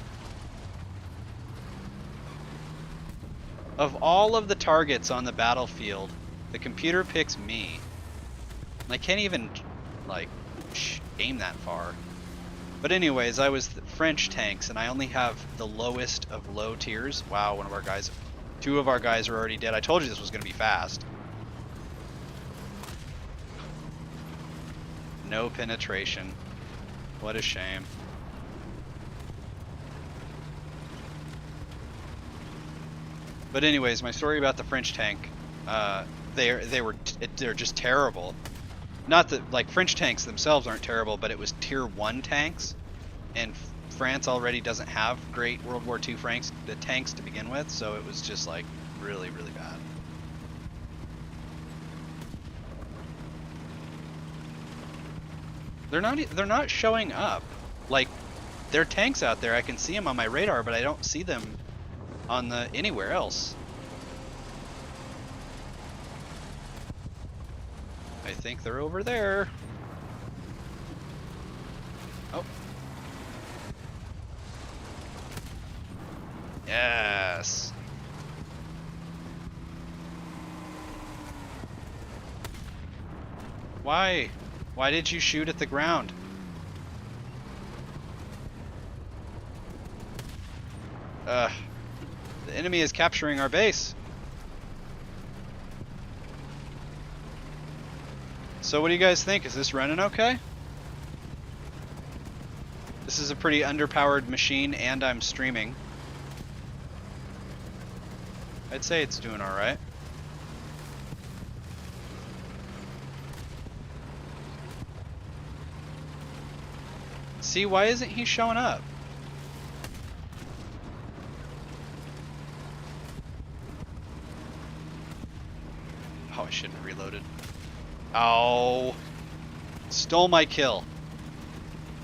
Of all of the targets on the battlefield, the computer picks me. I can't even, like, aim that far. But anyways, I was the French tanks, and I only have the lowest of low tiers. Wow, two of our guys are already dead. I told you this was going to be fast. No penetration. What a shame. But anyways, my story about the French tank, they're just terrible. Not that, like, French tanks themselves aren't terrible, but it was tier 1 tanks, and France already doesn't have great World War II tanks to begin with, so it was just, like, really, really bad. They're not showing up. Like, there are tanks out there, I can see them on my radar, but I don't see them on anywhere else. I think they're over there. Oh. Yes. Why? Why did you shoot at the ground? The enemy is capturing our base. So what do you guys think? Is this running okay? This is a pretty underpowered machine, and I'm streaming. I'd say it's doing alright. See, why isn't he showing up? Oh, I shouldn't have reloaded. Oh, stole my kill.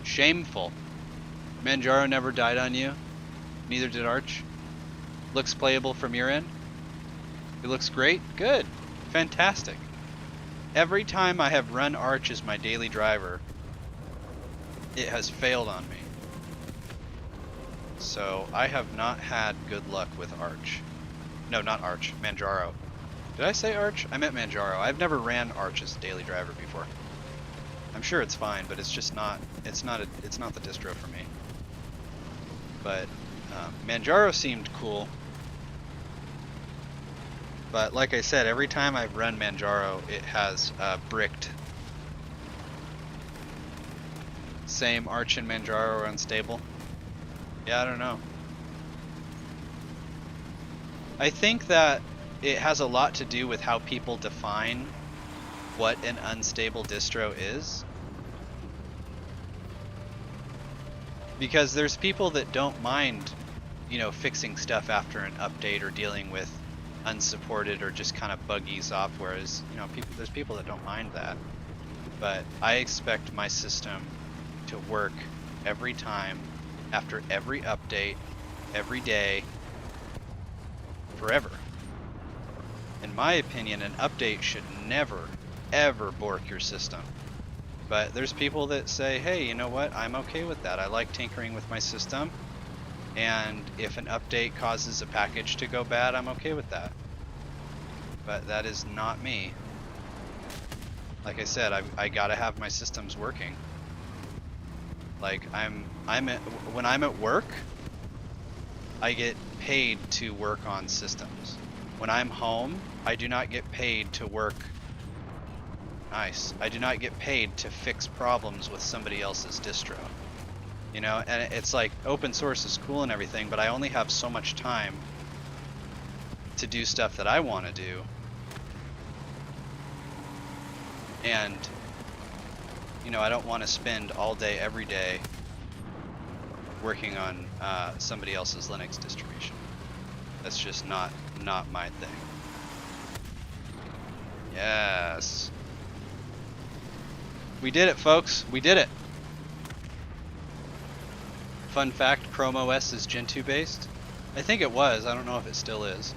Shameful. Manjaro never died on you. Neither did Arch. Looks playable from your end. It looks great. Good. Fantastic. Every time I have run Arch as my daily driver, it has failed on me. So I have not had good luck with Arch. No, not Arch. Manjaro. Did I say Arch? I meant Manjaro. I've never ran Arch as a daily driver before. I'm sure it's fine, but it's just not. It's not the distro for me. But Manjaro seemed cool. But like I said, every time I've run Manjaro, it has bricked. Same, Arch and Manjaro are unstable. Yeah, I don't know. I think that it has a lot to do with how people define what an unstable distro is. Because there's people that don't mind, you know, fixing stuff after an update or dealing with unsupported or just kind of buggy software. You know, there's people that don't mind that. But I expect my system to work every time, after every update, every day, forever. In my opinion, an update should never, ever bork your system. But there's people that say, hey, you know what, I'm okay with that. I like tinkering with my system, and if an update causes a package to go bad, I'm okay with that. But that is not me. Like I said, I gotta have my systems working. Like, when I'm at work, I get paid to work on systems. When I'm home, I do not get paid to work Nice. I do not get paid to fix problems with somebody else's distro. You know, and it's like open source is cool and everything, but I only have so much time to do stuff that I want to do. And, you know, I don't want to spend all day, every day working on somebody else's Linux distribution. That's just not my thing. Yes. We did it, folks. We did it. Fun fact, Chrome OS is Gentoo based. I think it was. I don't know if it still is.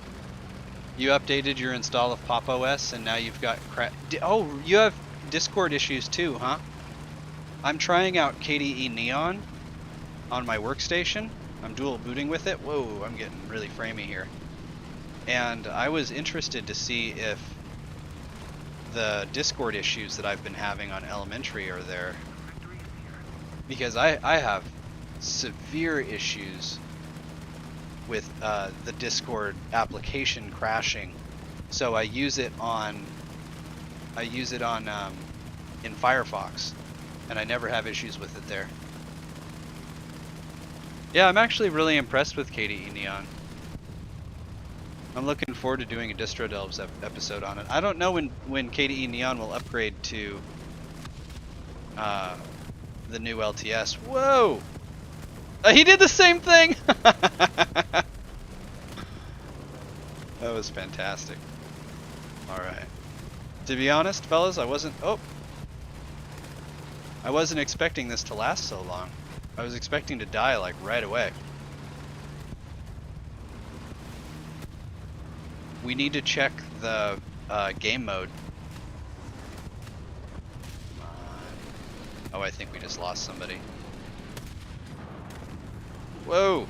You updated your install of Pop OS and now you've got oh, you have Discord issues too, huh? I'm trying out KDE Neon on my workstation. I'm dual booting with it. Whoa, I'm getting really framey here. And I was interested to see if the Discord issues that I've been having on Elementary are there. Because I have severe issues with the Discord application crashing. So I use it on in Firefox, and I never have issues with it there. Yeah, I'm actually really impressed with KDE Neon. I'm looking forward to doing a Distro Delves episode on it. I don't know when KDE Neon will upgrade to the new LTS. Whoa! He did the same thing! That was fantastic. Alright. To be honest, fellas, I wasn't expecting this to last so long. I was expecting to die like right away. We need to check the game mode. Oh, I think we just lost somebody. Whoa!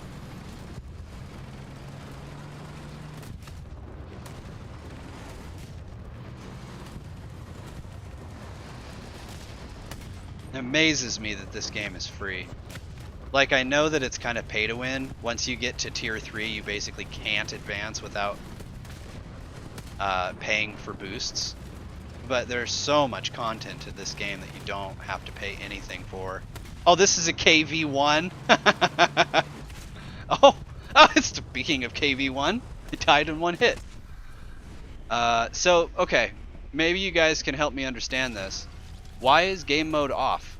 It amazes me that this game is free. Like, I know that it's kind of pay to win. Once you get to tier 3, you basically can't advance without paying for boosts. But there's so much content to this game that you don't have to pay anything for. Oh, this is a KV1? oh, speaking of KV1, it died in one hit. So, okay, maybe you guys can help me understand this. Why is game mode off?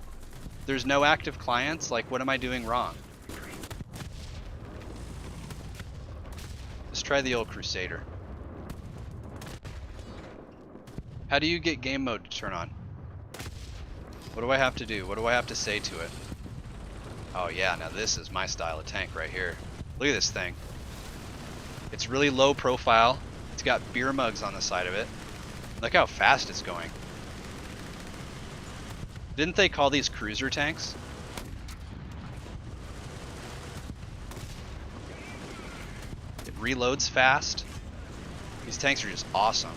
There's no active clients? Like, what am I doing wrong? Let's try the old Crusader. How do you get game mode to turn on? What do I have to do? What do I have to say to it? Oh yeah, now this is my style of tank right here. Look at this thing. It's really low profile. It's got beer mugs on the side of it. Look how fast it's going. Didn't they call these cruiser tanks? It reloads fast. These tanks are just awesome.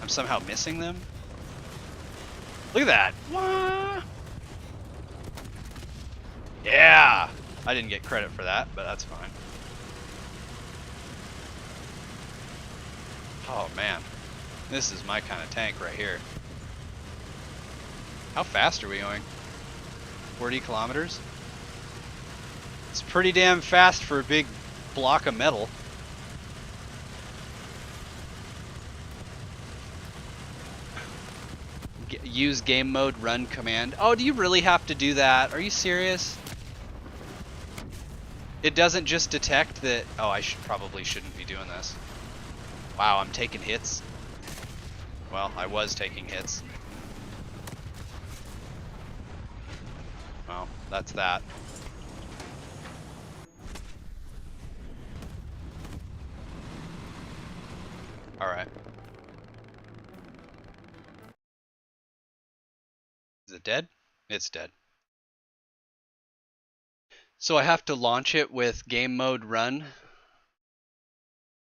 I'm somehow missing them. Look at that. What? Yeah! I didn't get credit for that, but that's fine. Oh man, this is my kind of tank right here. How fast are we going? 40 kilometers? It's pretty damn fast for a big block of metal. Use game mode run command. Oh, do you really have to do that? Are you serious? It doesn't just detect that. Oh, I probably shouldn't be doing this. Wow, I'm taking hits. Well, I was taking hits. Well, that's that. Alright. Is it dead? It's dead. So I have to launch it with game mode run.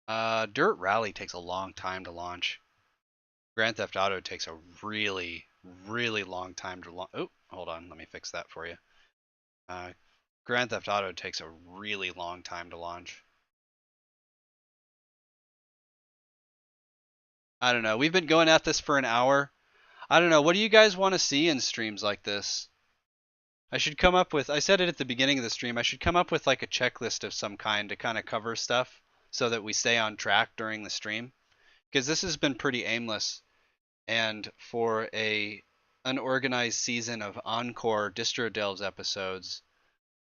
Dirt Rally takes a long time to launch. Grand Theft Auto takes a really, really long time to launch. Oh, hold on. Let me fix that for you. Grand Theft Auto takes a really long time to launch. I don't know. We've been going at this for an hour. I don't know. What do you guys want to see in streams like this? I should come up with, I said it at the beginning of the stream, I should come up with like a checklist of some kind to kind of cover stuff so that we stay on track during the stream. Because this has been pretty aimless. And for a unorganized season of Encore Distro Delves episodes,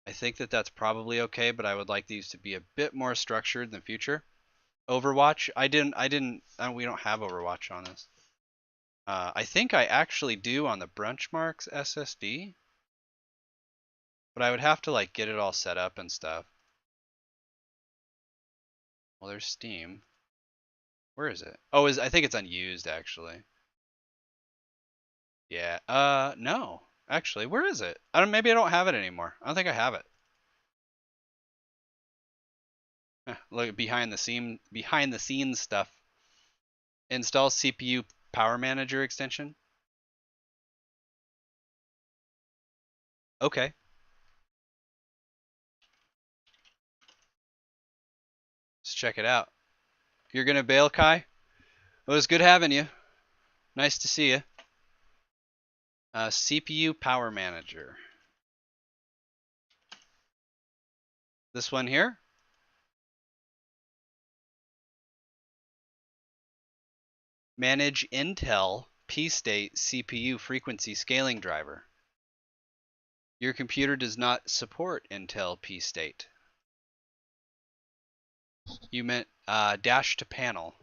I think that that's probably okay, but I would like these to be a bit more structured in the future. Overwatch, we don't have Overwatch on this. I think I actually do on the Brunchmarks SSD, but I would have to like get it all set up and stuff. Well, there's Steam. Where is it? Oh, I think it's unused actually. Yeah. No. Actually, where is it? Maybe I don't have it anymore. I don't think I have it. Look, behind the scenes stuff. Install CPU Power Manager extension. Okay. Let's check it out. You're gonna bail, Kai? It was good having you. Nice to see you. CPU Power Manager. This one here. Manage Intel P-State CPU frequency scaling driver. Your computer does not support Intel P-State. You meant dash to panel.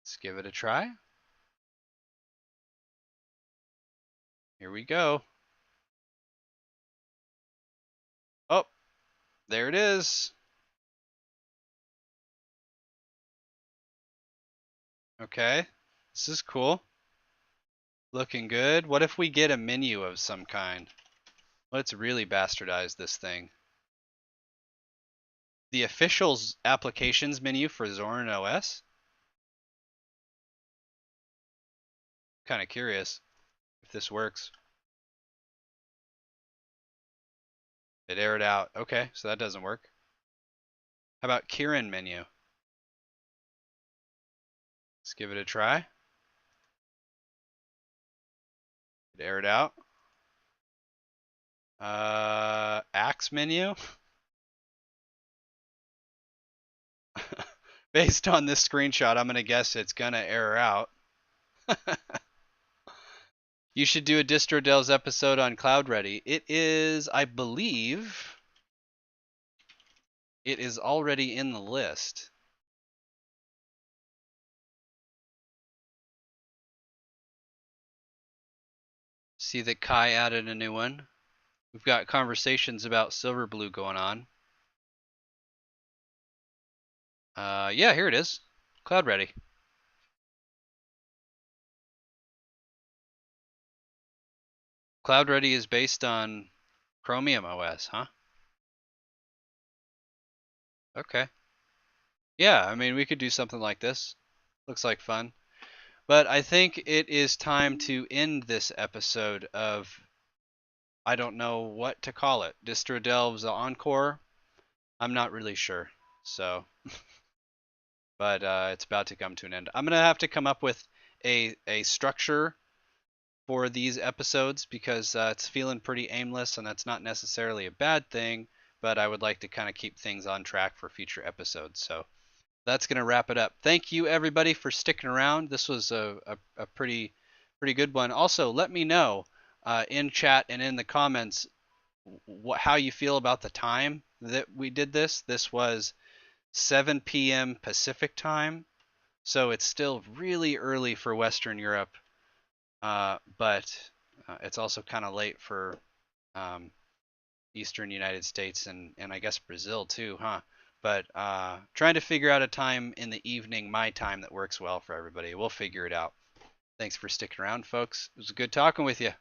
Let's give it a try. Here we go. Oh, there it is. Okay, this is cool. Looking good. What if we get a menu of some kind? Let's really bastardize this thing. The official applications menu for Zorin OS? Kind of curious if this works. It errored out. Okay, so that doesn't work. How about Kirin menu? Let's give it a try. It errored out. Axe menu? Based on this screenshot, I'm gonna guess it's gonna error out. You should do a Distro Delves episode on Cloud Ready. It is, I believe, it is already in the list. See that Kai added a new one. We've got conversations about Silverblue going on. Yeah, here it is. Cloud Ready. Cloud Ready is based on Chromium OS, huh? Okay. Yeah, I mean, we could do something like this. Looks like fun. But I think it is time to end this episode of, I don't know what to call it. Distro Delves Encore? I'm not really sure. So, but it's about to come to an end. I'm going to have to come up with a structure for these episodes because it's feeling pretty aimless, and that's not necessarily a bad thing, but I would like to kind of keep things on track for future episodes. So that's going to wrap it up. Thank you, everybody, for sticking around. This was a pretty good one. Also, let me know in chat and in the comments how you feel about the time that we did this. This was 7 p.m. Pacific time, so it's still really early for Western Europe, but it's also kind of late for Eastern United States and I guess Brazil too, huh? But trying to figure out a time in the evening, my time, that works well for everybody. We'll figure it out. Thanks for sticking around, folks. It was good talking with you.